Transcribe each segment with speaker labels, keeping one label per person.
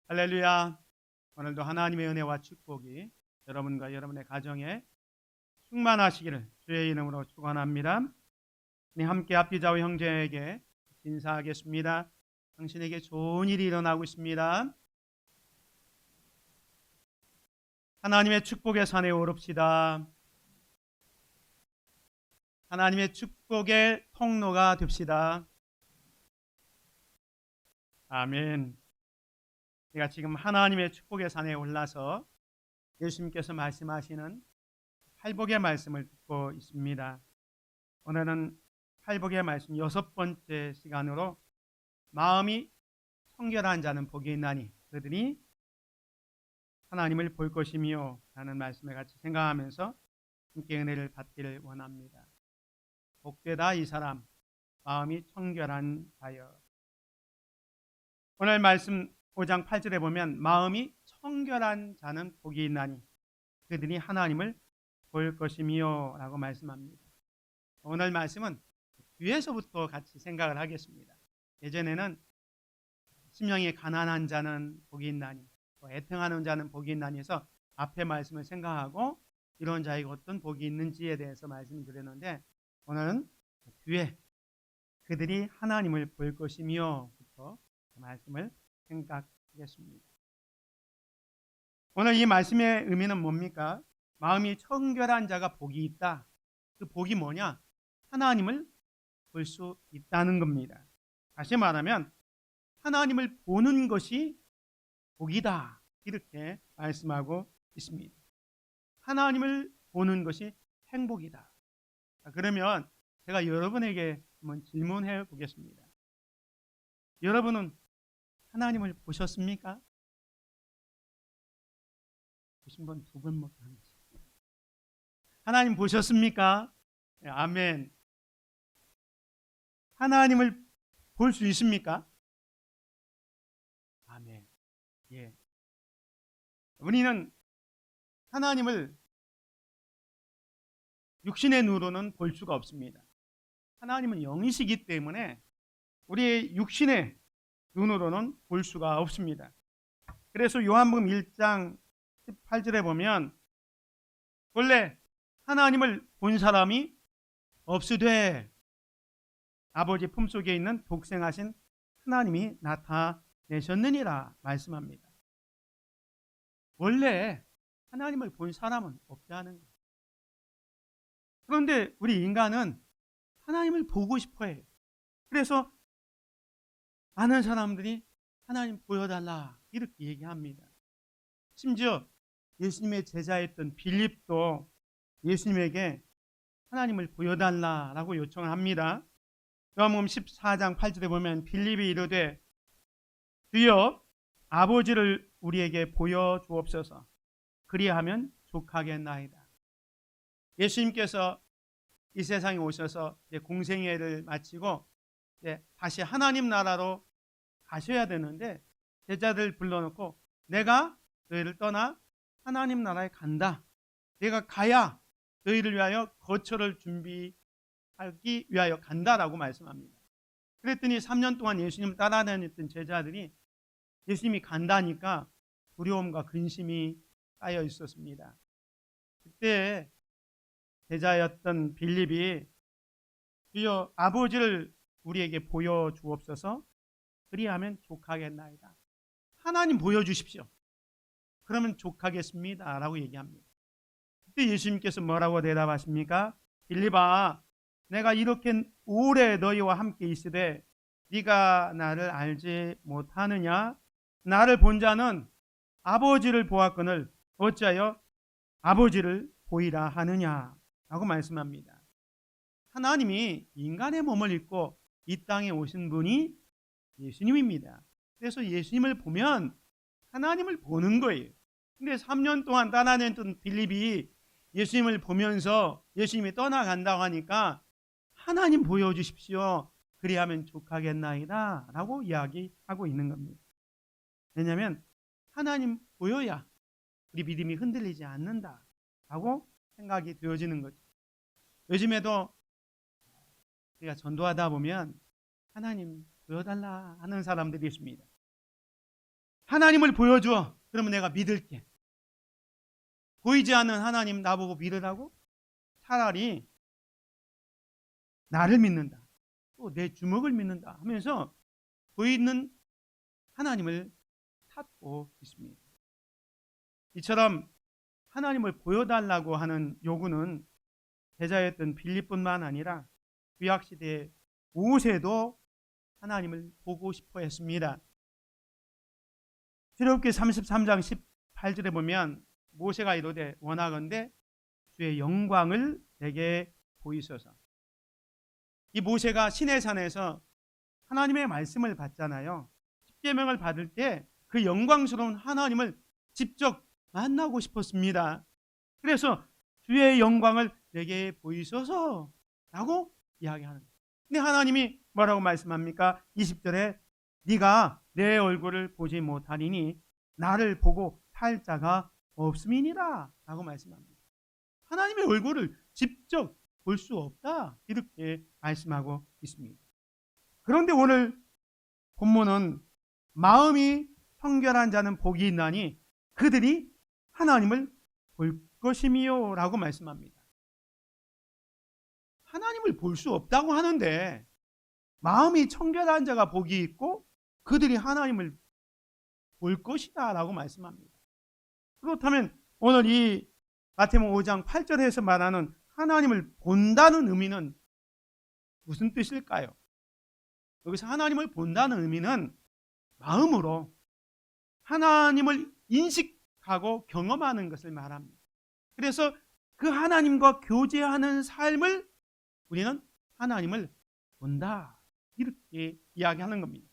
Speaker 1: 할렐루야. 오늘도 하나님의 은혜와 축복이 여러분과 여러분의 가정에 충만하시기를 주의 이름으로 축원합니다. 함께 앞뒤 좌우 형제에게 인사하겠습니다. 당신에게 좋은 일이 일어나고 있습니다. 하나님의 축복의 산에 오릅시다. 하나님의 축복의 통로가 됩시다. 아멘. 제가 지금 하나님의 축복의 산에 올라서 예수님께서 말씀하시는 팔복의 말씀을 듣고 있습니다. 오늘은 팔복의 말씀 6번째 시간으로 마음이 청결한 자는 복이 있나니 그들이 하나님을 볼 것이며 라는 말씀을 같이 생각하면서 함께 은혜를 받기를 원합니다. 복되다 이 사람 마음이 청결한 자여. 오늘 말씀 5장 8절에 보면 마음이 청결한 자는 복이 있나니 그들이 하나님을 볼 것이며 라고 말씀합니다. 오늘 말씀은 뒤에서부터 같이 생각을 하겠습니다. 예전에는 심령이 가난한 자는 복이 있나니 애통하는 자는 복이 있나니 해서 앞에 말씀을 생각하고 이런 자에게 어떤 복이 있는지에 대해서 말씀을 드렸는데 오늘은 뒤에 그들이 하나님을 볼 것이며 부터 말씀을 생각하겠습니다. 오늘 이 말씀의 의미는 뭡니까? 마음이 청결한 자가 복이 있다. 그 복이 뭐냐? 하나님을 볼 수 있다는 겁니다. 다시 말하면 하나님을 보는 것이 복이다. 이렇게 말씀하고 있습니다. 하나님을 보는 것이 행복이다. 그러면 제가 여러분에게 한번 질문해 보겠습니다. 여러분은 하나님을 보셨습니까? 보신 분 두 분밖에 안 계십니다. 하나님 보셨습니까? 네, 아멘. 하나님을 볼 수 있습니까? 아멘. 예. 우리는 하나님을 육신의 눈으로는 볼 수가 없습니다. 하나님은 영이시기 때문에 우리의 육신의 눈으로는 볼 수가 없습니다. 그래서 요한복음 1장 18절에 보면 원래 하나님을 본 사람이 없으되 아버지 품속에 있는 독생하신 하나님이 나타내셨느니라 말씀합니다. 원래 하나님을 본 사람은 없다는 거예요. 그런데 우리 인간은 하나님을 보고 싶어 해요. 그래서 많은 사람들이 하나님 보여달라 이렇게 얘기합니다. 심지어 예수님의 제자였던 빌립도 예수님에게 하나님을 보여달라라고 요청을 합니다. 요한복음 14장 8절에 보면 빌립이 이르되 주여 아버지를 우리에게 보여주옵소서 그리하면 족하겠나이다. 예수님께서 이 세상에 오셔서 공생애를 마치고 다시 하나님 나라로 가셔야 되는데 제자들 불러놓고 내가 너희를 떠나 하나님 나라에 간다. 내가 가야 너희를 위하여 거처를 준비하기 위하여 간다라고 말씀합니다. 그랬더니 3년 동안 예수님을 따라다녔던 제자들이 예수님이 간다니까 두려움과 근심이 쌓여 있었습니다. 그때 제자였던 빌립이 주여 아버지를 우리에게 보여주옵소서 그리하면 족하겠나이다. 하나님 보여주십시오. 그러면 족하겠습니다 라고 얘기합니다. 그때 예수님께서 뭐라고 대답하십니까? 빌립아 내가 이렇게 오래 너희와 함께 있으되 네가 나를 알지 못하느냐? 나를 본 자는 아버지를 보았거늘 어찌하여 아버지를 보이라 하느냐 라고 말씀합니다. 하나님이 인간의 몸을 입고 이 땅에 오신 분이 예수님입니다. 그래서 예수님을 보면 하나님을 보는 거예요. 근데 3년 동안 따라다녔던 빌립이 예수님을 보면서 예수님이 떠나간다고 하니까 하나님 보여주십시오. 그리하면 족하겠나이다 라고 이야기하고 있는 겁니다. 왜냐하면 하나님 보여야 우리 믿음이 흔들리지 않는다 라고 생각이 되어지는 거죠. 요즘에도 우리가 전도하다 보면 하나님 보여달라 하는 사람들이 있습니다. 하나님을 보여줘. 그러면 내가 믿을게. 보이지 않는 하나님 나보고 믿으라고? 차라리 나를 믿는다. 또 내 주먹을 믿는다 하면서 보이는 하나님을 찾고 있습니다. 이처럼 하나님을 보여달라고 하는 요구는 제자였던 빌립뿐만 아니라 구약시대의 모세도 하나님을 보고 싶어 했습니다. 출애굽기 33장 18절에 보면 모세가 이르되 원하건대 주의 영광을 내게 보이소서. 이 모세가 시내산에서 하나님의 말씀을 받잖아요. 십계명을 받을 때 그 영광스러운 하나님을 직접 만나고 싶었습니다. 그래서 주의 영광을 내게 보이소서 라고 이야기하는 거예요. 근데 하나님이 뭐라고 말씀합니까? 20절에 네가 내 얼굴을 보지 못하리니 나를 보고 살 자가 없음이니라 라고 말씀합니다. 하나님의 얼굴을 직접 볼 수 없다 이렇게 말씀하고 있습니다. 그런데 오늘 본문은 마음이 청결한 자는 복이 있나니 그들이 하나님을 볼 것이미요 라고 말씀합니다. 하나님을 볼 수 없다고 하는데 마음이 청결한 자가 복이 있고 그들이 하나님을 볼 것이다 라고 말씀합니다. 그렇다면 오늘 이 마태복음 5장 8절에서 말하는 하나님을 본다는 의미는 무슨 뜻일까요? 여기서 하나님을 본다는 의미는 마음으로 하나님을 인식하고 경험하는 것을 말합니다. 그래서 그 하나님과 교제하는 삶을 우리는 하나님을 본다 이렇게 이야기하는 겁니다.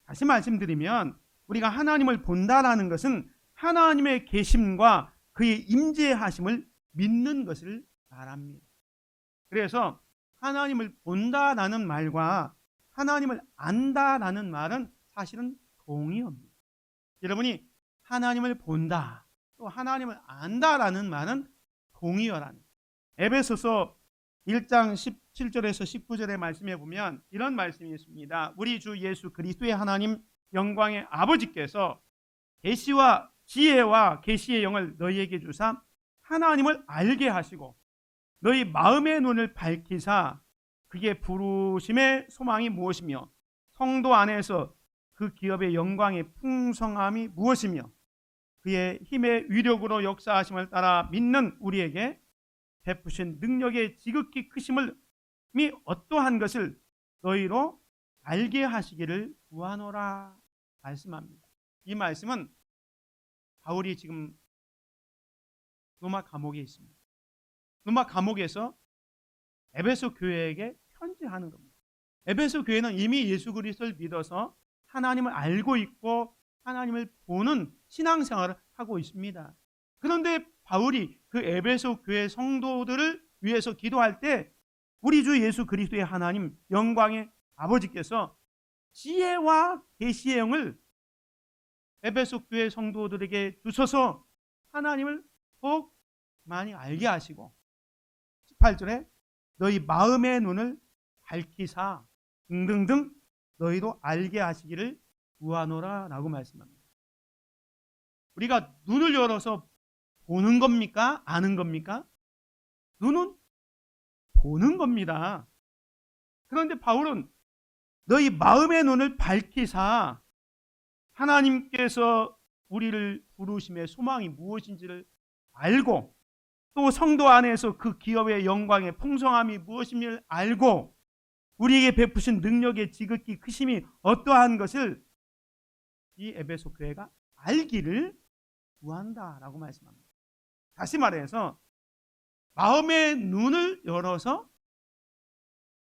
Speaker 1: 다시 말씀드리면 우리가 하나님을 본다라는 것은 하나님의 계심과 그의 임재하심을 믿는 것을 말합니다. 그래서 하나님을 본다라는 말과 하나님을 안다라는 말은 사실은 동의어입니다. 여러분이 하나님을 본다 또 하나님을 안다라는 말은 동의어라는 거예요. 에베소서 1장 17절에서 19절의 말씀에 보면 이런 말씀이 있습니다. 우리 주 예수 그리스도의 하나님 영광의 아버지께서 계시와 지혜와 계시의 영을 너희에게 주사 하나님을 알게 하시고 너희 마음의 눈을 밝히사 그의 부르심의 소망이 무엇이며 성도 안에서 그 기업의 영광의 풍성함이 무엇이며 그의 힘의 위력으로 역사하심을 따라 믿는 우리에게 베푸신 능력의 지극히 크심이 어떠한 것을 너희로 알게 하시기를 구하노라 말씀합니다. 이 말씀은 바울이 지금 로마 감옥에 있습니다. 로마 감옥에서 에베소 교회에게 편지하는 겁니다. 에베소 교회는 이미 예수 그리스도를 믿어서 하나님을 알고 있고 하나님을 보는 신앙생활을 하고 있습니다. 그런데 바울이 그 에베소 교회 성도들을 위해서 기도할 때 우리 주 예수 그리스도의 하나님 영광의 아버지께서 지혜와 계시의 영을 에베소 교회 성도들에게 주셔서 하나님을 더 많이 알게 하시고 18절에 너희 마음의 눈을 밝히사 등등등 너희도 알게 하시기를 구하노라 라고 말씀합니다. 우리가 눈을 열어서 보는 겁니까? 아는 겁니까? 눈은 보는 겁니다. 그런데 바울은 너희 마음의 눈을 밝히사 하나님께서 우리를 부르심의 소망이 무엇인지를 알고 또 성도 안에서 그 기업의 영광의 풍성함이 무엇임을 알고 우리에게 베푸신 능력의 지극히 크심이 어떠한 것을 이 에베소 교회가 알기를 구한다라고 말씀합니다. 다시 말해서 마음의 눈을 열어서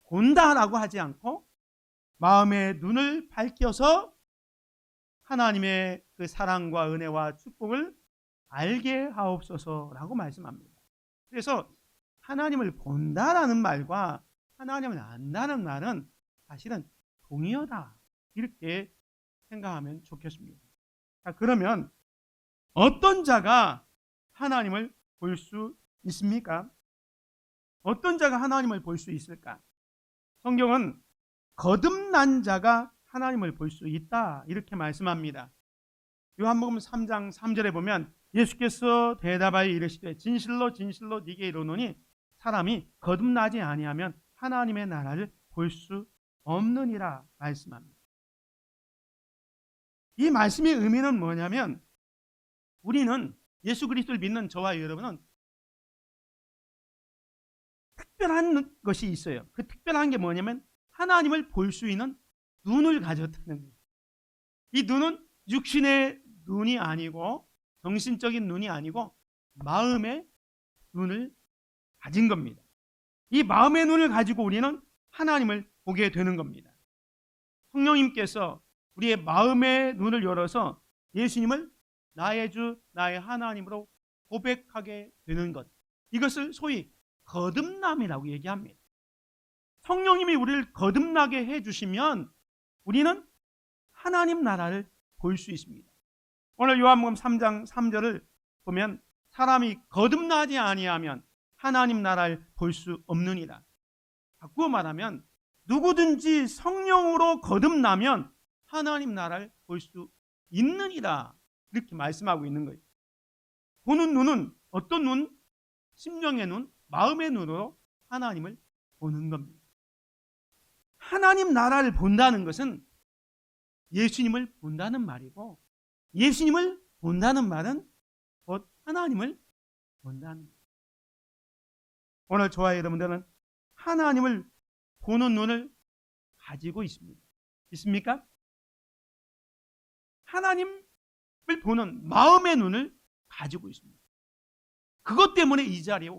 Speaker 1: 본다라고 하지 않고 마음의 눈을 밝혀서 하나님의 그 사랑과 은혜와 축복을 알게 하옵소서라고 말씀합니다. 그래서 하나님을 본다라는 말과 하나님을 안다는 말은 사실은 동의어다 이렇게 생각하면 좋겠습니다. 자, 그러면 어떤 자가 하나님을 볼 수 있습니까? 어떤 자가 하나님을 볼 수 있을까? 성경은 거듭난 자가 하나님을 볼 수 있다 이렇게 말씀합니다. 요한복음 3장 3절에 보면 예수께서 대답하여 이르시되 진실로 진실로 네게 이르노니 사람이 거듭나지 아니하면 하나님의 나라를 볼 수 없느니라 말씀합니다. 이 말씀의 의미는 뭐냐면 우리는 예수 그리스도를 믿는 저와 여러분은 특별한 것이 있어요. 그 특별한 게 뭐냐면 하나님을 볼 수 있는 눈을 가졌다는 거예요. 이 눈은 육신의 눈이 아니고 정신적인 눈이 아니고 마음의 눈을 가진 겁니다. 이 마음의 눈을 가지고 우리는 하나님을 보게 되는 겁니다. 성령님께서 우리의 마음의 눈을 열어서 예수님을 나의 주, 나의 하나님으로 고백하게 되는 것. 이것을 소위 거듭남이라고 얘기합니다. 성령님이 우리를 거듭나게 해주시면 우리는 하나님 나라를 볼 수 있습니다. 오늘 요한복음 3장 3절을 보면 사람이 거듭나지 아니하면 하나님 나라를 볼 수 없느니라. 바꾸어 말하면 누구든지 성령으로 거듭나면 하나님 나라를 볼 수 있느니라. 이렇게 말씀하고 있는 거예요. 보는 눈은 어떤 눈? 심령의 눈, 마음의 눈으로 하나님을 보는 겁니다. 하나님 나라를 본다는 것은 예수님을 본다는 말이고 예수님을 본다는 말은 곧 하나님을 본다는 거예요. 오늘 저와 여러분들은 하나님을 보는 눈을 가지고 있습니다. 있습니까? 하나님을 보는 마음의 눈을 가지고 있습니다. 그것 때문에 이 자리에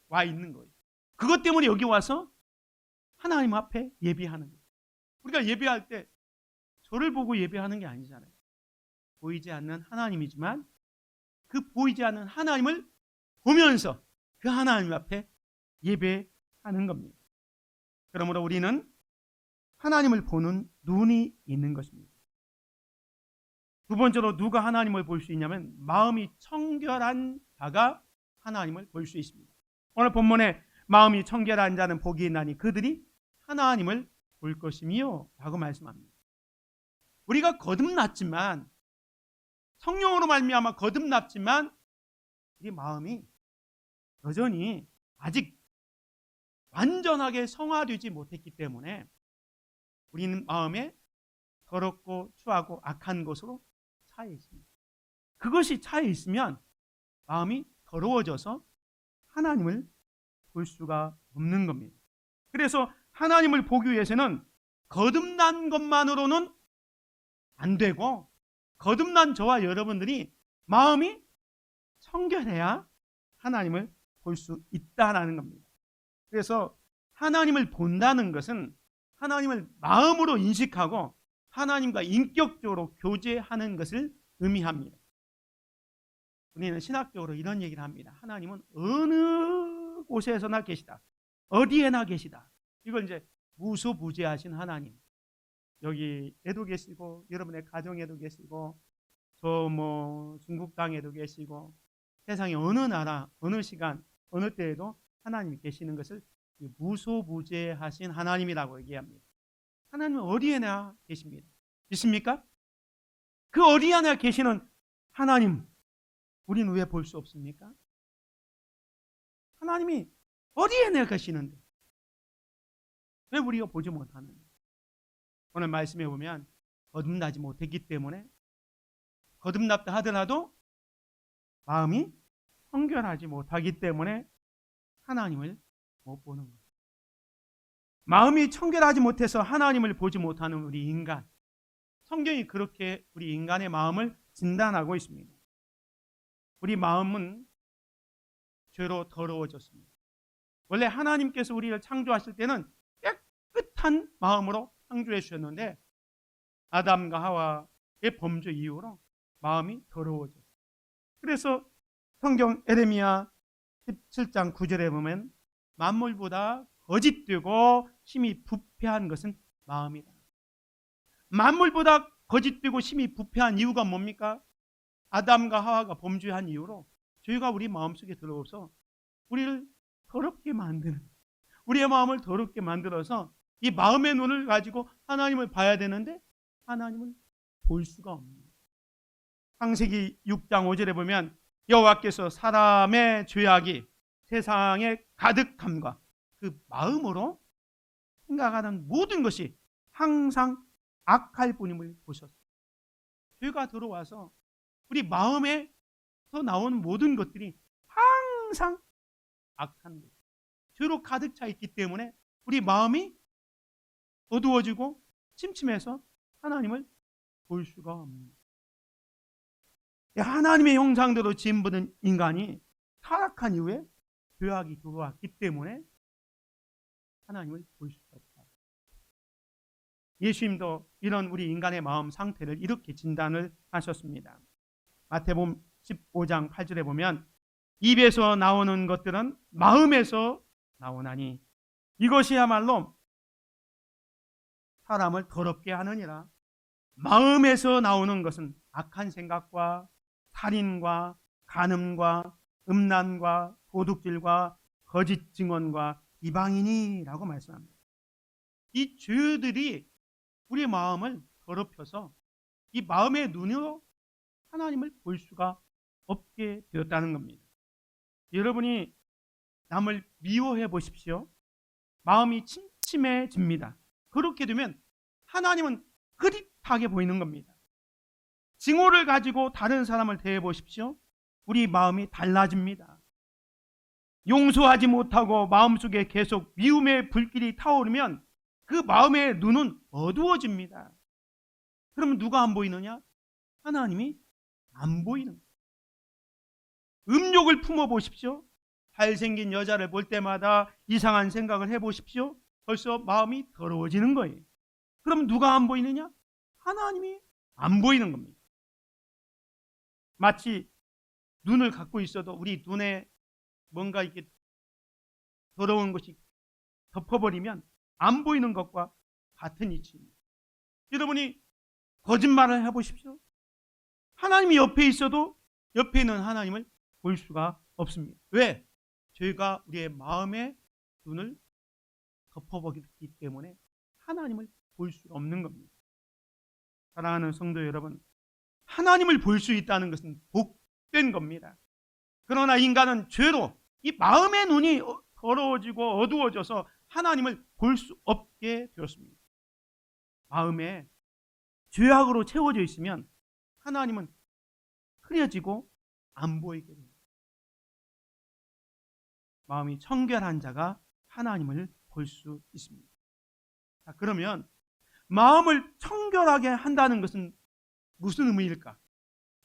Speaker 1: 와 있는 거예요. 그것 때문에 여기 와서 하나님 앞에 예배하는 거예요. 우리가 예배할 때 저를 보고 예배하는 게 아니잖아요. 보이지 않는 하나님이지만 그 보이지 않는 하나님을 보면서 그 하나님 앞에 예배하는 겁니다. 그러므로 우리는 하나님을 보는 눈이 있는 것입니다. 두 번째로 누가 하나님을 볼 수 있냐면 마음이 청결한 자가 하나님을 볼 수 있습니다. 오늘 본문에 마음이 청결한 자는 복이 있나니 그들이 하나님을 볼 것이며 라고 말씀합니다. 우리가 거듭났지만 성령으로 말미암아 거듭났지만 우리 마음이 여전히 아직 완전하게 성화되지 못했기 때문에 우리는 마음에 더럽고 추하고 악한 것으로 차에 있습니다. 그것이 차에 있으면 마음이 더러워져서 하나님을 볼 수가 없는 겁니다. 그래서 하나님을 보기 위해서는 거듭난 것만으로는 안 되고 거듭난 저와 여러분들이 마음이 청결해야 하나님을 볼 수 있다는 겁니다. 그래서 하나님을 본다는 것은 하나님을 마음으로 인식하고 하나님과 인격적으로 교제하는 것을 의미합니다. 우리는 신학적으로 이런 얘기를 합니다. 하나님은 어느 곳에서나 계시다. 어디에나 계시다. 이걸 이제 무소부재하신 하나님. 여기에도 계시고 여러분의 가정에도 계시고 저 중국 땅에도 계시고 세상의 어느 나라, 어느 시간, 어느 때에도 하나님이 계시는 것을 무소부재하신 하나님이라고 얘기합니다. 하나님은 어디에나 계십니다. 믿습니까? 그 어디에나 계시는 하나님 우리는 왜 볼 수 없습니까? 하나님이 어디에나 계시는데 왜 우리가 보지 못하는가? 오늘 말씀에 보면 거듭나지 못했기 때문에 거듭났다 하더라도 마음이 청결하지 못하기 때문에 하나님을 못 보는 거예요. 마음이 청결하지 못해서 하나님을 보지 못하는 우리 인간. 성경이 그렇게 우리 인간의 마음을 진단하고 있습니다. 우리 마음은 죄로 더러워졌습니다. 원래 하나님께서 우리를 창조하실 때는 깨끗한 마음으로 창조해 주셨는데 아담과 하와의 범죄 이후로 마음이 더러워졌어요. 그래서 성경 에레미야 17장 9절에 보면 만물보다 거짓되고 심히 부패한 것은 마음이다. 만물보다 거짓되고 심히 부패한 이유가 뭡니까? 아담과 하와가 범죄한 이후로 죄가 우리 마음속에 들어오서 우리를 더럽게 만드는, 우리의 마음을 더럽게 만들어서 이 마음의 눈을 가지고 하나님을 봐야 되는데 하나님을 볼 수가 없는 거예요. 창세기 6장 5절에 보면 여호와께서 사람의 죄악이 세상에 가득함과 그 마음으로 생각하는 모든 것이 항상 악할 뿐임을 보셨어요. 죄가 들어와서 우리 마음에서 나온 모든 것들이 항상 악한 거예요. 죄로 가득 차 있기 때문에 우리 마음이 어두워지고 침침해서 하나님을 볼 수가 없는, 하나님의 형상대로 지음받은 인간이 타락한 이후에 죄악이 들어왔기 때문에 하나님을 볼 수가 없다. 예수님도 이런 우리 인간의 마음 상태를 이렇게 진단을 하셨습니다. 마태복음 15장 8절에 보면 입에서 나오는 것들은 마음에서 나오나니 이것이야말로 사람을 더럽게 하느니라. 마음에서 나오는 것은 악한 생각과 살인과 간음과 음란과 도둑질과 거짓 증언과 이방인이라고 말씀합니다. 이 죄들이 우리 마음을 더럽혀서 이 마음의 눈으로 하나님을 볼 수가 없게 되었다는 겁니다. 여러분이 남을 미워해 보십시오. 마음이 침침해집니다. 그렇게 되면 하나님은 흐릿하게 보이는 겁니다. 증오를 가지고 다른 사람을 대해 보십시오. 우리 마음이 달라집니다. 용서하지 못하고 마음속에 계속 미움의 불길이 타오르면 그 마음의 눈은 어두워집니다. 그러면 누가 안 보이느냐? 하나님이 안 보이는 거예요. 음욕을 품어 보십시오. 잘생긴 여자를 볼 때마다 이상한 생각을 해보십시오. 벌써 마음이 더러워지는 거예요. 그럼 누가 안 보이느냐? 하나님이 안 보이는 겁니다. 마치 눈을 갖고 있어도 우리 눈에 뭔가 이렇게 더러운 것이 덮어버리면 안 보이는 것과 같은 이치입니다. 여러분이 거짓말을 해보십시오. 하나님이 옆에 있어도 옆에 있는 하나님을 볼 수가 없습니다. 왜? 죄가 우리의 마음의 눈을 덮어버리기 때문에 하나님을 볼 수 없는 겁니다. 사랑하는 성도 여러분, 하나님을 볼 수 있다는 것은 복된 겁니다. 그러나 인간은 죄로 이 마음의 눈이 더러워지고 어두워져서 하나님을 볼 수 없게 되었습니다. 마음에 죄악으로 채워져 있으면 하나님은 흐려지고 안 보이게 됩니다. 마음이 청결한 자가 하나님을 볼 수 있습니다. 자, 그러면 마음을 청결하게 한다는 것은 무슨 의미일까?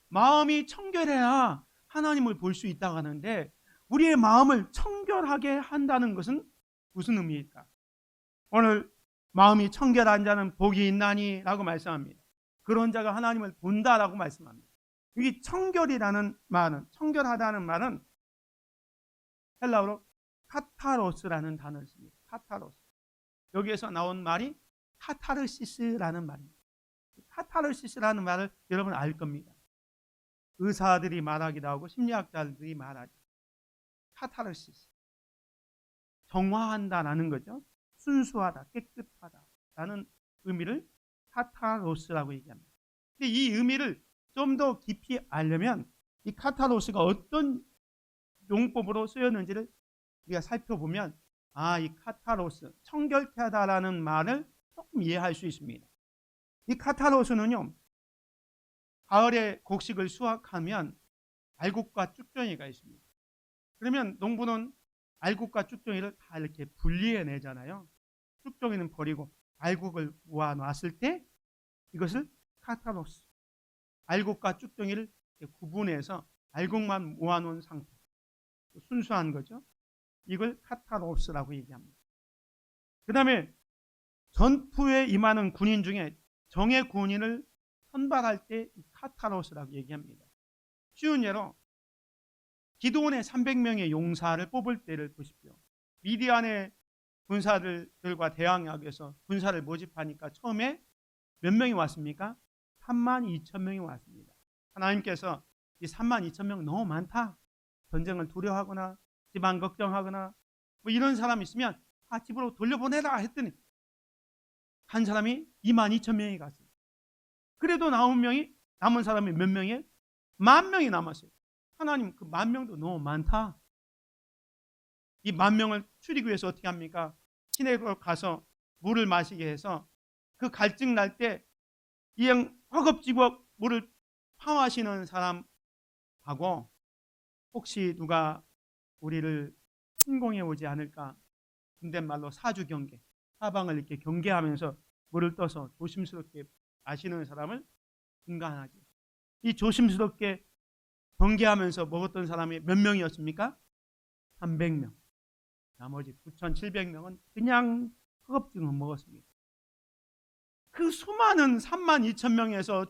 Speaker 1: 마음이 청결해야 하나님을 볼 수 있다고 하는데 우리의 마음을 청결하게 한다는 것은 무슨 의미일까? 오늘 마음이 청결한 자는 복이 있나니 라고 말씀합니다. 그런 자가 하나님을 본다라고 말씀합니다. 이 청결이라는 말은, 청결하다는 말은 헬라어로 카타로스라는 단어를 씁니다. 카타로스. 여기에서 나온 말이 카타르시스라는 말입니다. 카타르시스라는 말을 여러분 알 겁니다. 의사들이 말하기도 하고 심리학자들이 말하죠. 카타르시스. 정화한다라는 거죠. 순수하다, 깨끗하다라는 의미를 카타로스라고 얘기합니다. 근데 이 의미를 좀 더 깊이 알려면 이 카타로스가 어떤 용법으로 쓰였는지를 우리가 살펴보면 이 카타로스, 청결케 하다라는 말을 조금 이해할 수 있습니다. 이 카타로스는요, 가을에 곡식을 수확하면 알곡과 쭉정이가 있습니다. 그러면 농부는 알곡과 쭉정이를 다 이렇게 분리해내잖아요. 쭉정이는 버리고 알곡을 모아놨을 때 이것을 카타로스, 알곡과 쭉정이를 구분해서 알곡만 모아놓은 상태, 순수한 거죠. 이걸 카타로스라고 얘기합니다. 그 다음에 전투에 임하는 군인 중에 정예 군인을 선발할 때 카타로스라고 얘기합니다. 쉬운 예로 기드온의 300명의 용사를 뽑을 때를 보십시오. 미디안의 군사들과 대항하기 위해서 군사를 모집하니까 처음에 몇 명이 왔습니까? 32,000명이 왔습니다. 하나님께서 이 32,000명 너무 많다, 전쟁을 두려워하거나 집안 걱정하거나 뭐 이런 사람이 있으면 집으로 돌려보내라 했더니 한 사람이 22,000명이 갔어요. 그래도 남은 사람이 몇 명이에요? 10,000명이 남았어요. 하나님, 그 10,000명도 너무 많다. 이 10,000명을 줄이기 위해서 어떻게 합니까? 시내로 가서 물을 마시게 해서 그 갈증 날 때 이 허겁지겁 물을 파마시는 사람하고 혹시 누가 우리를 침공해 오지 않을까, 군대말로 사주 경계, 사방을 이렇게 경계하면서 물을 떠서 조심스럽게 마시는 사람을 분간하지. 이 조심스럽게 경계하면서 먹었던 사람이 몇 명이었습니까? 300명. 나머지 9,700명은 그냥 허겁지겁 먹었습니다. 그 수많은 32,000명에서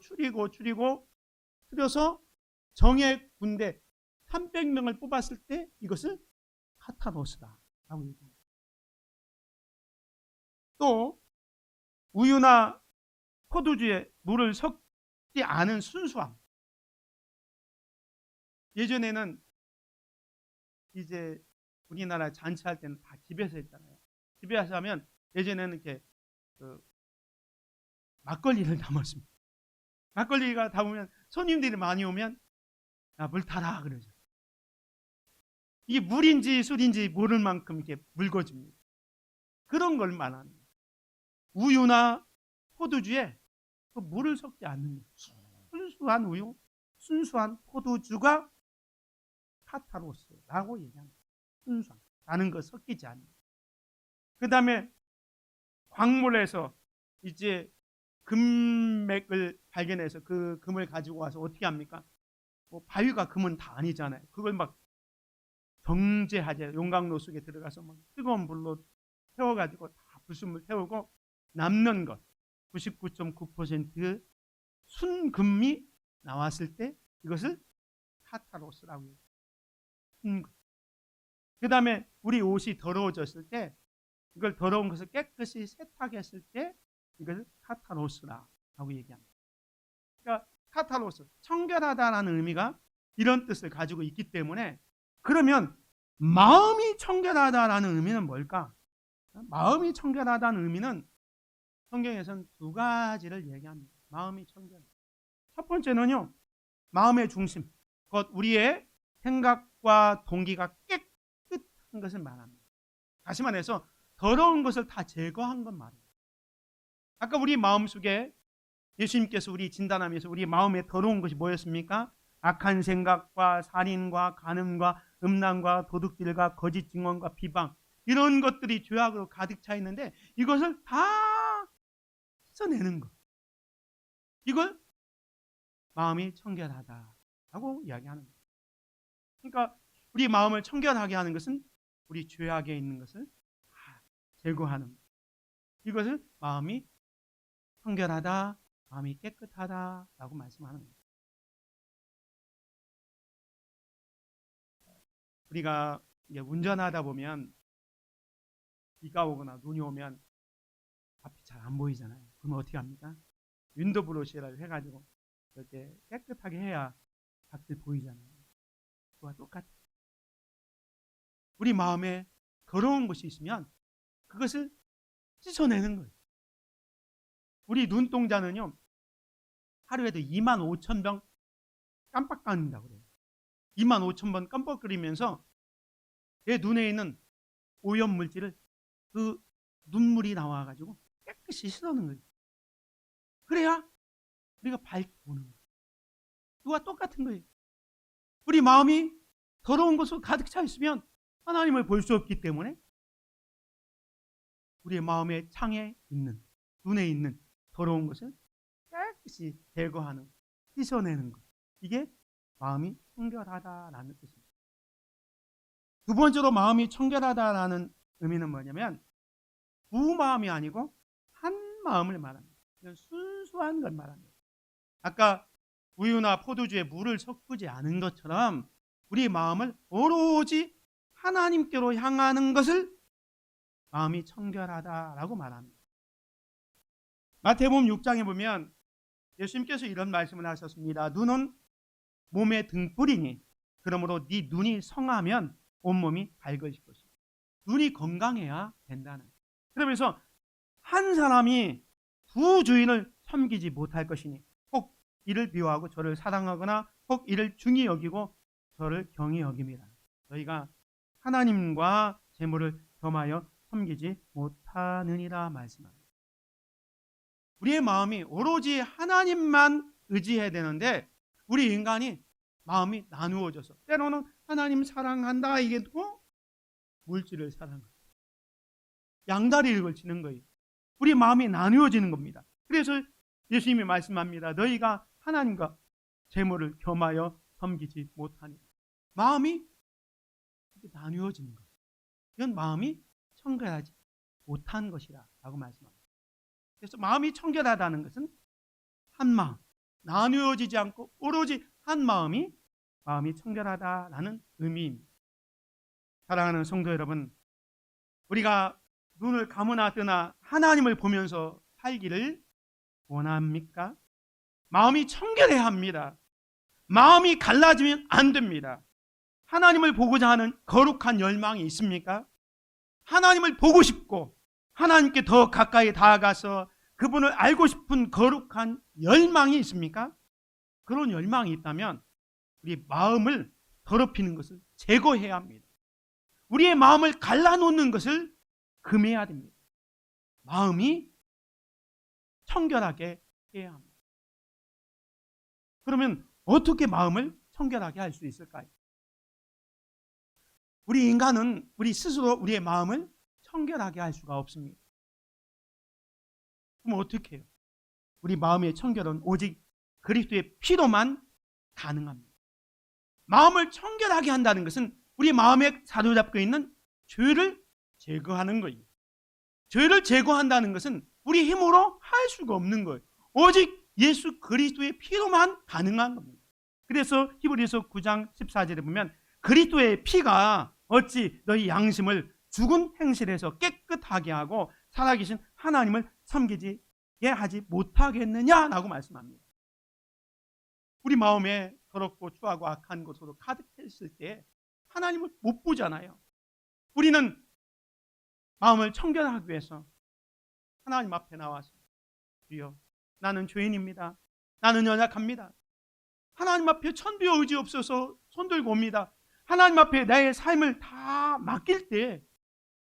Speaker 1: 줄여서 정예 군대 300명을 뽑았을 때 이것을 카타로스다라고 얘기합니다. 또 우유나 포도주에 물을 섞지 않은 순수함. 예전에는 이제 우리나라 잔치할 때는 다 집에서 했잖아요. 집에서 하면 예전에는 이렇게 막걸리를 담았습니다. 막걸리가 담으면 손님들이 많이 오면 야, 물 타라 그러죠. 이게 물인지 술인지 모를 만큼 이렇게 묽어집니다. 그런 걸 말합니다. 우유나 포도주에 그 물을 섞지 않는 거예요. 순수한 우유, 순수한 포도주가 카타로스라고 얘기합니다. 순수한, 다른 거 섞이지 않는. 그 다음에 광물에서 이제 금맥을 발견해서 그 금을 가지고 와서 어떻게 합니까? 뭐 바위가 금은 다 아니잖아요. 그걸 막 정제하죠. 용광로 속에 들어가서 막 뜨거운 불로 태워가지고 다 불순물 태우고 남는 것 99.9% 순금이 나왔을 때 이것을 카타로스라고 해요. 그 다음에 우리 옷이 더러워졌을 때 이걸 더러운 것을 깨끗이 세탁했을 때 이것을 카타로스라고 얘기합니다. 그러니까 카타로스, 청결하다라는 의미가 이런 뜻을 가지고 있기 때문에, 그러면 마음이 청결하다라는 의미는 뭘까? 마음이 청결하다는 의미는 성경에서는 두 가지를 얘기합니다. 마음이 청결. 첫 번째는요, 마음의 중심, 곧 우리의 생각과 동기가 깨끗한 것을 말합니다. 다시 말해서 더러운 것을 다 제거한 것 말입니다. 아까 우리 마음속에 예수님께서 우리 진단하면서 우리 마음에 더러운 것이 뭐였습니까? 악한 생각과 살인과 간음과 음란과 도둑질과 거짓 증언과 비방, 이런 것들이 죄악으로 가득 차 있는데 이것을 다 씻어내는 것, 이걸 마음이 청결하다라고 이야기하는 거예요. 그러니까 우리 마음을 청결하게 하는 것은 우리 죄악에 있는 것을 다 제거하는 것, 이것을 마음이 청결하다, 마음이 깨끗하다라고 말씀하는 겁니다. 우리가 이제 운전하다 보면 비가 오거나 눈이 오면 앞이 잘 안 보이잖아요. 그럼 어떻게 합니까? 윈도 브러쉬를 해가지고 이렇게 깨끗하게 해야 앞이 보이잖아요. 그와 똑같아요. 우리 마음에 더러운 것이 있으면 그것을 씻어내는 거예요. 우리 눈동자는요, 하루에도 25,000번 깜빡거린다고 그래요. 25,000번 깜빡거리면서 내 눈에 있는 오염물질을 그 눈물이 나와가지고 깨끗이 씻어내는 거예요. 그래야 우리가 밝게 보는 거예요. 그와 똑같은 거예요. 우리 마음이 더러운 것으로 가득 차 있으면 하나님을 볼 수 없기 때문에 우리의 마음의 창에 있는, 눈에 있는 더러운 것을 깨끗이 제거하는, 씻어내는 것, 이게 마음이 청결하다라는 뜻입니다. 두 번째로 마음이 청결하다라는 의미는 뭐냐면 두 마음이 아니고 한 마음을 말합니다. 이건 순수한 걸 말합니다. 아까 우유나 포도주에 물을 섞지 않은 것처럼 우리 마음을 오로지 하나님께로 향하는 것을 마음이 청결하다라고 말합니다. 마태복음 6장에 보면 예수님께서 이런 말씀을 하셨습니다. 눈은 몸의 등불이니 그러므로 네 눈이 성하면 온몸이 밝아질 것이다. 눈이 건강해야 된다는. 그러면서 한 사람이 두 주인을 섬기지 못할 것이니 꼭 이를 미워하고 저를 사랑하거나 혹 이를 중히 여기고 저를 경히 여깁니다. 너희가 하나님과 재물을 겸하여 섬기지 못하느니라 말씀합니다. 우리의 마음이 오로지 하나님만 의지해야 되는데 우리 인간이 마음이 나누어져서 때로는 하나님 사랑한다 이게 또 물질을 사랑한다. 양다리를 걸치는 거예요. 우리 마음이 나누어지는 겁니다. 그래서 예수님이 말씀합니다. 너희가 하나님과 재물을 겸하여 섬기지 못하니 마음이 나누어지는 것. 이건 마음이 청결하지 못한 것이라 라고 말씀합니다. 그래서 마음이 청결하다는 것은 한 마음, 나누어지지 않고 오로지 한 마음이 청결하다라는 의미입니다. 사랑하는 성도 여러분, 우리가 눈을 감으나 뜨나 하나님을 보면서 살기를 원합니까? 마음이 청결해야 합니다. 마음이 갈라지면 안 됩니다. 하나님을 보고자 하는 거룩한 열망이 있습니까? 하나님을 보고 싶고 하나님께 더 가까이 다가가서 그분을 알고 싶은 거룩한 열망이 있습니까? 그런 열망이 있다면 우리 마음을 더럽히는 것을 제거해야 합니다. 우리의 마음을 갈라놓는 것을 금해야 됩니다. 마음이 청결하게 해야 합니다. 그러면 어떻게 마음을 청결하게 할 수 있을까요? 우리 인간은 우리 스스로 우리의 마음을 청결하게 할 수가 없습니다. 그럼 어떻게 해요? 우리 마음의 청결은 오직 그리스도의 피로만 가능합니다. 마음을 청결하게 한다는 것은 우리 마음에 사로잡고 있는 죄를 제거하는 거예요. 죄를 제거한다는 것은 우리 힘으로 할 수가 없는 거예요. 오직 예수 그리스도의 피로만 가능한 겁니다. 그래서 히브리서 9장 14절에 보면 그리스도의 피가 어찌 너희 양심을 죽은 행실에서 깨끗하게 하고 살아계신 하나님을 섬기지 하지 못하겠느냐라고 말씀합니다. 우리 마음에 더럽고 추하고 악한 것으로 가득했을 때 하나님을 못 보잖아요. 우리는 마음을 청결하기 위해서 하나님 앞에 나와서 주여 나는 죄인입니다. 나는 연약합니다. 하나님 앞에 천비의 의지 없어서 손들고 옵니다. 하나님 앞에 나의 삶을 다 맡길 때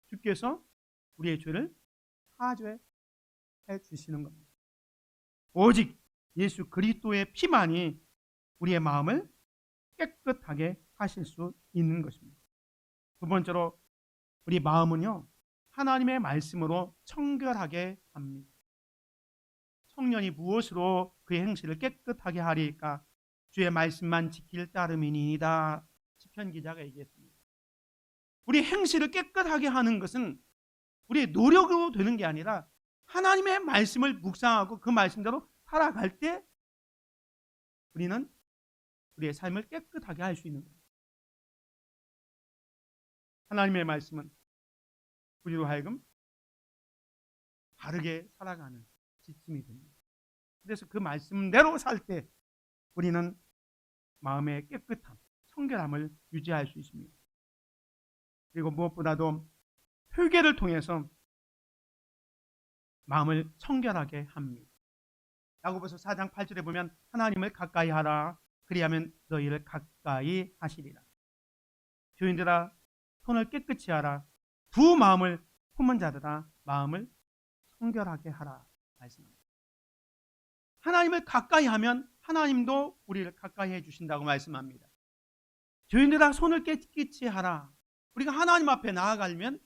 Speaker 1: 주께서 우리의 죄를 사죄해 주시는 겁니다. 오직 예수 그리스도의 피만이 우리의 마음을 깨끗하게 하실 수 있는 것입니다. 두 번째로 우리 마음은요 하나님의 말씀으로 청결하게 합니다. 청년이 무엇으로 그의 행실을 깨끗하게 하리까? 주의 말씀만 지킬 따름이니이다. 시편 기자가 얘기했습니다. 우리 행실을 깨끗하게 하는 것은 우리의 노력으로 되는 게 아니라 하나님의 말씀을 묵상하고 그 말씀대로 살아갈 때 우리는 우리의 삶을 깨끗하게 할 수 있는 거예요. 하나님의 말씀은 우리로 하여금 바르게 살아가는 지침이 됩니다. 그래서 그 말씀대로 살 때 우리는 마음의 깨끗함, 청결함을 유지할 수 있습니다. 그리고 무엇보다도 회개를 통해서 마음을 청결하게 합니다. 야고보서 4장 8절에 보면 하나님을 가까이 하라 그리하면 너희를 가까이 하시리라. 교인들아 손을 깨끗이 하라 두 마음을 품은 자들아 마음을 청결하게 하라 말씀합니다. 하나님을 가까이 하면 하나님도 우리를 가까이 해주신다고 말씀합니다. 교인들아 손을 깨끗이 하라. 우리가 하나님 앞에 나아가려면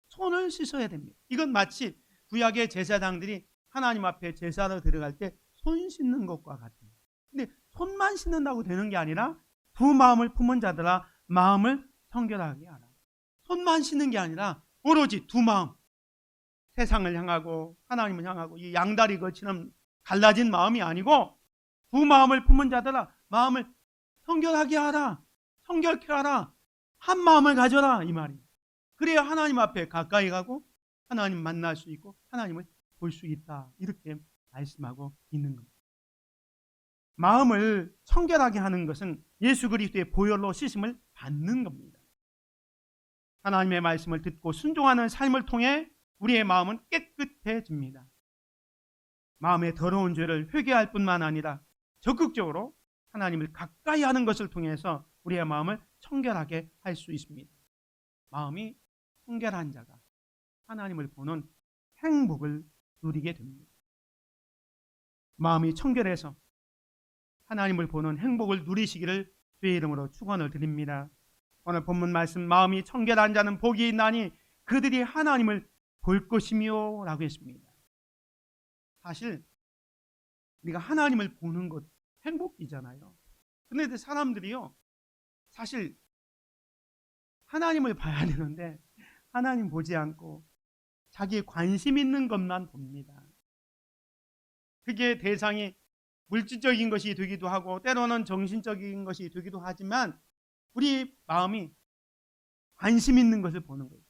Speaker 1: 손을 씻어야 됩니다. 이건 마치 구약의 제사장들이 하나님 앞에 제사로 들어갈 때 손 씻는 것과 같아요. 근데 손만 씻는다고 되는 게 아니라 두 마음을 품은 자들아 마음을 청결하게 하라. 손만 씻는 게 아니라 오로지 두 마음, 세상을 향하고 하나님을 향하고 이 양다리 거치는 갈라진 마음이 아니고 두 마음을 품은 자들아 마음을 청결하게 하라. 청결케 하라. 한 마음을 가져라 이 말이에요. 그래야 하나님 앞에 가까이 가고 하나님 만날 수 있고 하나님을 볼 수 있다. 이렇게 말씀하고 있는 겁니다. 마음을 청결하게 하는 것은 예수 그리스도의 보혈로 씻음을 받는 겁니다. 하나님의 말씀을 듣고 순종하는 삶을 통해 우리의 마음은 깨끗해집니다. 마음의 더러운 죄를 회개할 뿐만 아니라 적극적으로 하나님을 가까이 하는 것을 통해서 우리의 마음을 청결하게 할 수 있습니다. 마음이 청결한 자가 하나님을 보는 행복을 누리게 됩니다. 마음이 청결해서 하나님을 보는 행복을 누리시기를 주의 이름으로 축원을 드립니다. 오늘 본문 말씀, 마음이 청결한 자는 복이 있나니 그들이 하나님을 볼 것이며 라고 했습니다. 사실 우리가 하나님을 보는 것 행복이잖아요. 그런데 사람들이요, 사실 하나님을 봐야 되는데 하나님 보지 않고 자기의 관심 있는 것만 봅니다. 그게 대상이 물질적인 것이 되기도 하고 때로는 정신적인 것이 되기도 하지만 우리 마음이 관심 있는 것을 보는 거예요.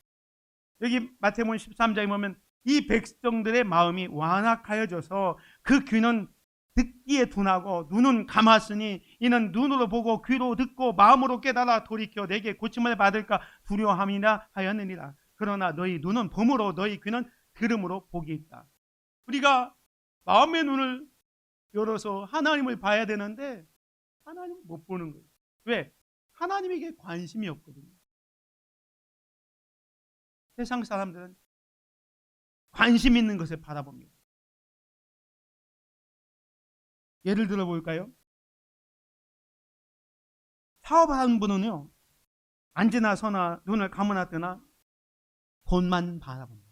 Speaker 1: 여기 마태복음 13장에 보면 이 백성들의 마음이 완악하여져서 그 귀는 듣기에 둔하고 눈은 감았으니 이는 눈으로 보고 귀로 듣고 마음으로 깨달아 돌이켜 내게 고침을 받을까 두려워함이나 하였느니라. 그러나 너희 눈은 봄으로 너희 귀는 들음으로 복이 있다. 우리가 마음의 눈을 열어서 하나님을 봐야 되는데 하나님을 못 보는 거예요. 왜? 하나님에게 관심이 없거든요. 세상 사람들은 관심 있는 것을 바라봅니다. 예를 들어 볼까요? 사업하는 분은요, 앉으나 서나 눈을 감으나 뜨나 돈만 바라봅니다.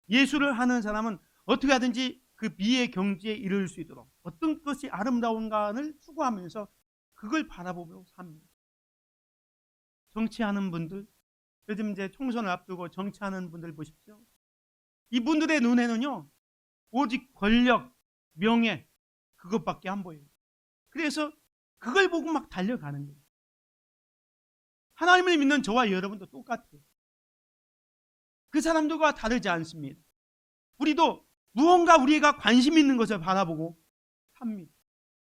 Speaker 1: 예술을 하는 사람은 어떻게 하든지 그 미의 경지에 이를 수 있도록 어떤 것이 아름다운가를 추구하면서 그걸 바라보며 삽니다. 정치하는 분들, 요즘 이제 총선을 앞두고 정치하는 분들 보십시오. 이분들의 눈에는요, 오직 권력, 명예, 그것밖에 안 보여요. 그래서 그걸 보고 막 달려가는 거예요. 하나님을 믿는 저와 여러분도 똑같아요. 그 사람들과 다르지 않습니다. 우리도 무언가 우리가 관심 있는 것을 바라보고 삽니다.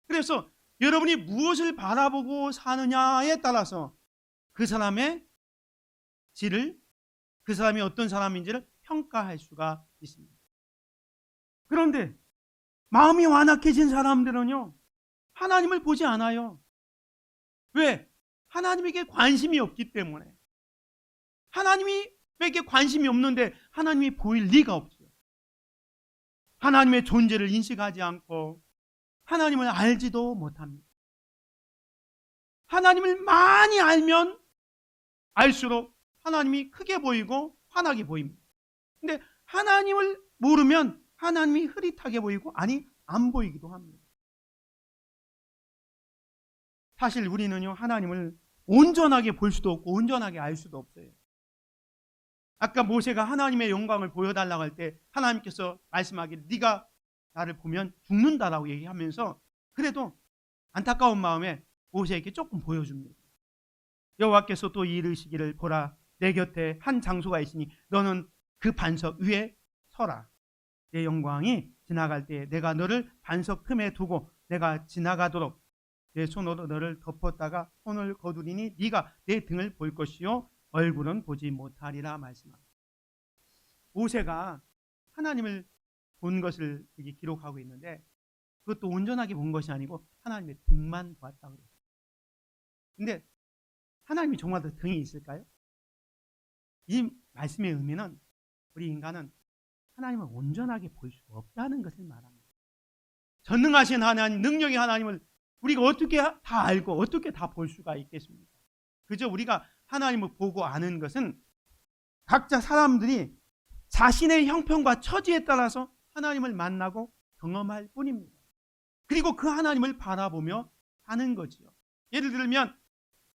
Speaker 1: 그래서 여러분이 무엇을 바라보고 사느냐에 따라서 그 사람의 질을, 그 사람이 어떤 사람인지를 평가할 수가 있습니다. 그런데 마음이 완악해진 사람들은요, 하나님을 보지 않아요. 왜? 하나님에게 관심이 없기 때문에. 하나님에게 관심이 없는데 하나님이 보일 리가 없어요. 하나님의 존재를 인식하지 않고 하나님을 알지도 못합니다. 하나님을 많이 알면 알수록 하나님이 크게 보이고 환하게 보입니다. 근데 하나님을 모르면 하나님이 흐릿하게 보이고 아니 안 보이기도 합니다. 사실 우리는요, 하나님을 온전하게 볼 수도 없고 온전하게 알 수도 없어요. 아까 모세가 하나님의 영광을 보여달라고 할 때 하나님께서 말씀하기를 네가 나를 보면 죽는다라고 얘기하면서 그래도 안타까운 마음에 모세에게 조금 보여줍니다. 여호와께서 또 이르시기를 보라, 내 곁에 한 장소가 있으니 너는 그 반석 위에 서라. 내 영광이 지나갈 때 내가 너를 반석 틈에 두고 내가 지나가도록 내 손으로 너를 덮었다가 손을 거두리니 네가 내 등을 볼 것이요 얼굴은 보지 못하리라 말씀합니다. 모세가 하나님을 본 것을 여기 기록하고 있는데 그것도 온전하게 본 것이 아니고 하나님의 등만 보았다고 그랬어요. 근데 하나님이 정말 더 등이 있을까요? 이 말씀의 의미는 우리 인간은 하나님을 온전하게 볼 수 없다는 것을 말합니다. 전능하신 하나님, 능력의 하나님을 우리가 어떻게 다 알고 어떻게 다 볼 수가 있겠습니까? 그저 우리가 하나님을 보고 아는 것은 각자 사람들이 자신의 형편과 처지에 따라서 하나님을 만나고 경험할 뿐입니다. 그리고 그 하나님을 바라보며 사는 거지요. 예를 들면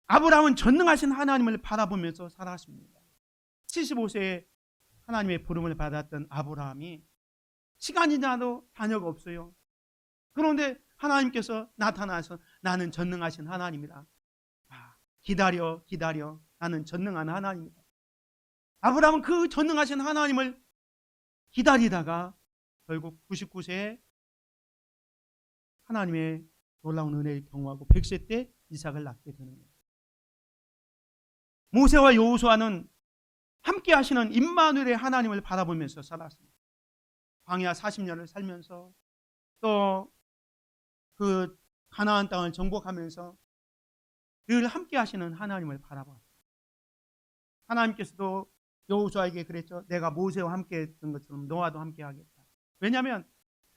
Speaker 1: 아브라함은 전능하신 하나님을 바라보면서 살았습니다. 75세에 하나님의 부름을 받았던 아브라함이 시간이 지나도 자녀가 없어요. 그런데 하나님께서 나타나서 나는 전능하신 하나님이다. 기다려 나는 전능한 하나님이다. 아브라함은 그 전능하신 하나님을 기다리다가 결국 99세에 하나님의 놀라운 은혜를 경험하고 100세 때 이삭을 낳게 되는 거예요. 모세와 여호수아는 함께 하시는 임마누엘의 하나님을 바라보면서 살았습니다. 광야 40년을 살면서 또 그 가나안 땅을 정복하면서 늘 함께 하시는 하나님을 바라봐. 하나님께서도 여호수아에게 그랬죠. 내가 모세와 함께 했던 것처럼 너와도 함께 하겠다. 왜냐하면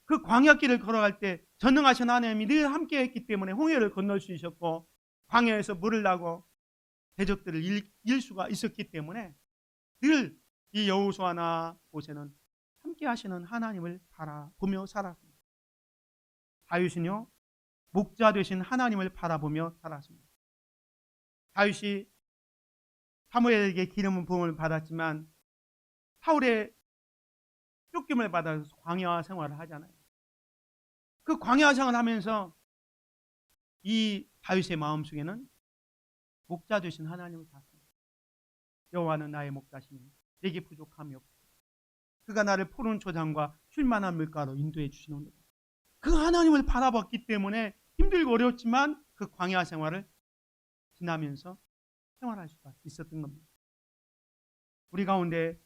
Speaker 1: 그 광야길을 걸어갈 때 전능하신 하나님이 늘 함께 했기 때문에 홍해를 건널 수 있었고 광야에서 물을 나고 대적들을 이길 수가 있었기 때문에 늘 이 여호수아나 모세는 함께 하시는 하나님을 바라보며 살았습니다. 다윗은요, 목자 되신 하나님을 바라보며 살았습니다. 다윗이 사무엘에게 기름 부음을 받았지만 사울의 쫓김을 받아서 광야 생활을 하잖아요. 그 광야 생활을 하면서 이 다윗의 마음속에는 목자 되신 하나님을 봤습니다. 여호와는 나의 목자시니 내게 부족함이 없고 그가 나를 푸른 초장과 쉴만한 물가로 인도해 주시노니 그 하나님을 바라봤기 때문에 힘들고 어렵지만 그 광야 생활을 지나면서 생활할 수가 있었던 겁니다. 우리 가운데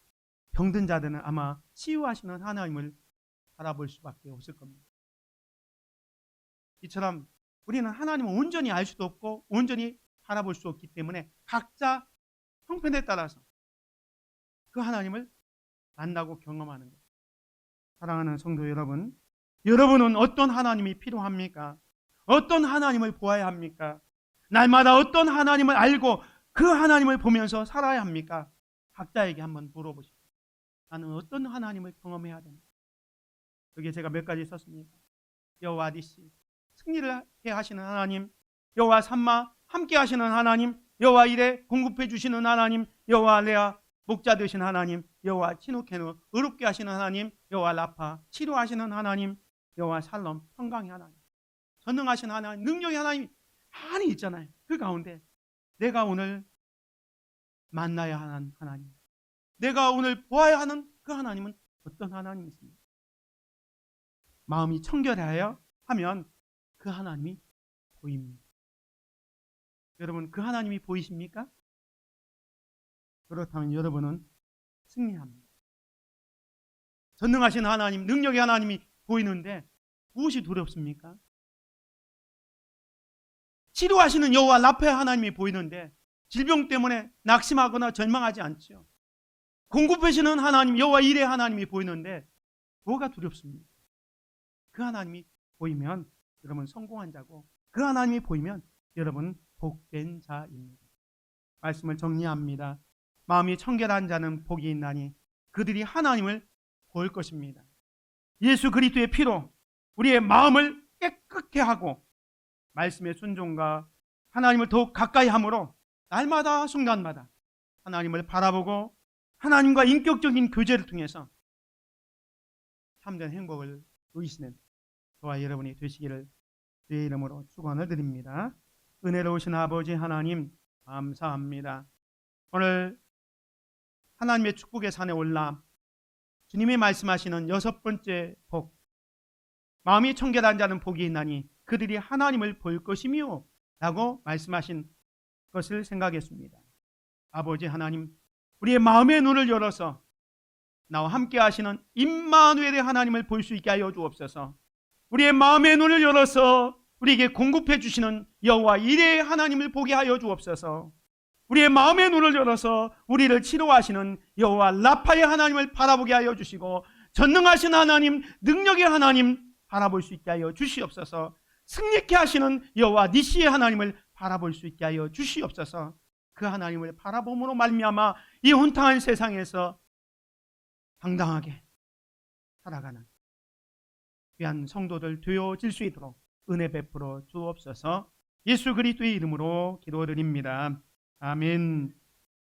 Speaker 1: 병든 자들은 아마 치유하시는 하나님을 바라볼 수밖에 없을 겁니다. 이처럼 우리는 하나님을 온전히 알 수도 없고 온전히 바라볼 수 없기 때문에 각자 형편에 따라서 그 하나님을 만나고 경험하는 것. 사랑하는 성도 여러분, 여러분은 어떤 하나님이 필요합니까? 어떤 하나님을 보아야 합니까? 날마다 어떤 하나님을 알고 그 하나님을 보면서 살아야 합니까? 각자에게 한번 물어보십시오. 나는 어떤 하나님을 경험해야 되나? 여기에 제가 몇 가지 썼습니다. 여호와 니시, 승리를 해 하시는 하나님, 여호와 삼마, 함께 하시는 하나님, 여호와 이레, 공급해 주시는 하나님, 여호와 레아, 목자 되신 하나님, 여호와 치누케누, 의롭게 하시는 하나님, 여호와 라파, 치료하시는 하나님, 여호와 살롬, 평강의 하나님, 전능하신 하나님, 능력의 하나님이 많이 있잖아요. 그 가운데 내가 오늘 만나야 하는 하나님, 내가 오늘 보아야 하는 그 하나님은 어떤 하나님이십니까? 마음이 청결하여 하면 그 하나님이 보입니다. 여러분, 그 하나님이 보이십니까? 그렇다면 여러분은 승리합니다. 전능하신 하나님, 능력의 하나님이 보이는데 무엇이 두렵습니까? 치료하시는 여호와 라파의 하나님이 보이는데 질병 때문에 낙심하거나 절망하지 않죠. 공급하시는 하나님, 여호와 이레 하나님이 보이는데 뭐가 두렵습니까? 그 하나님이 보이면 여러분 성공한 자고 그 하나님이 보이면 여러분 복된 자입니다. 말씀을 정리합니다. 마음이 청결한 자는 복이 있나니 그들이 하나님을 볼 것입니다. 예수 그리스도의 피로 우리의 마음을 깨끗게 하고 말씀의 순종과 하나님을 더욱 가까이 함으로 날마다 순간마다 하나님을 바라보고 하나님과 인격적인 교제를 통해서 참된 행복을 누리시는 저와 여러분이 되시기를 주의 이름으로 축원을 드립니다. 은혜로우신 아버지 하나님 감사합니다. 오늘 하나님의 축복의 산에 올라 주님이 말씀하시는 6번째 복, 마음이 청결한 자는 복이 있나니 그들이 하나님을 볼 것이며 라고 말씀하신 것을 생각했습니다. 아버지 하나님, 우리의 마음의 눈을 열어서 나와 함께 하시는 임마누엘의 하나님을 볼 수 있게 하여 주옵소서. 우리의 마음의 눈을 열어서 우리에게 공급해 주시는 여호와 이레의 하나님을 보게 하여 주옵소서. 우리의 마음의 눈을 열어서 우리를 치료하시는 여호와 라파의 하나님을 바라보게 하여 주시고 전능하신 하나님, 능력의 하나님 바라볼 수 있게 하여 주시옵소서. 승리케 하시는 여호와 니시의 하나님을 바라볼 수 있게 하여 주시옵소서. 그 하나님을 바라봄으로 말미암아 이 혼탕한 세상에서 당당하게 살아가는 귀한 성도들 되어질 수 있도록 은혜 베풀어 주옵소서. 예수 그리스도의 이름으로 기도드립니다. 아멘.